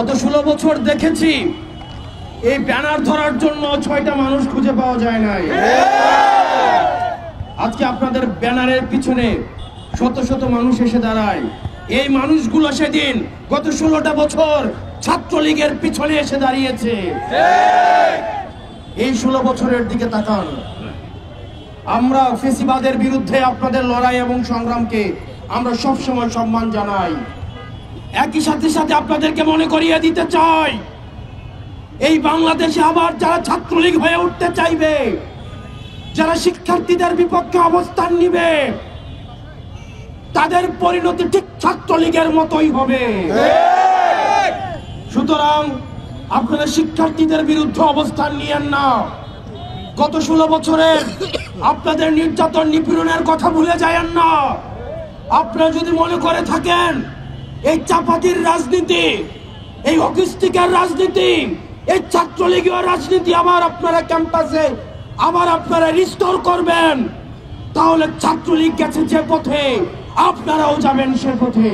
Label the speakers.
Speaker 1: গত 16 বছর দেখেছি এই ব্যানার ধরার জন্য 6টা মানুষ খুঁজে পাওয়া যায় নাই। আজকে আপনাদের ব্যানারের পিছনে শত শত মানুষ এসে দাঁড়ায়। এই মানুষগুলো সেদিন গত 16টা বছর ছাত্রলীগের পিছনে এসে দাঁড়িয়েছে। এই 16 বছরের দিকে তাকান। আমরা ফেসিবাদের বিরুদ্ধে আপনাদের লড়াই এবং সংগ্রামকে আমরা সবসময় সম্মান জানাই। একই সাথে সাথে আপনাদেরকে মনে করিয়ে দিতে চাই, এই বাংলাদেশে আবার যারা ছাত্রলীগ হয়ে উঠতে চাইবে, যারা শিক্ষার্থীদের বিপক্ষে অবস্থান নিবে, তাদের পরিণতি ঠিক ছাত্রলীগের মতোই হবে। সুতরাং আপনারা শিক্ষার্থীদের বিরুদ্ধে অবস্থান নিয়েন না। গত 16 বছরের আপনাদের নির্যাতন নিপীড়নের কথা ভুলে যায়েন না। আপনারা যদি মনে করে থাকেন এই চাপাতির রাজনীতি, এই হকিস্টিকের রাজনীতি, এই ছাত্রলীগীয় রাজনীতি আবার আপনারা ক্যাম্পাসে আবার আপনারা রিস্টোর করবেন, তাহলে ছাত্রলীগ গেছে যে পথে আপনারাও যাবেন সে পথে।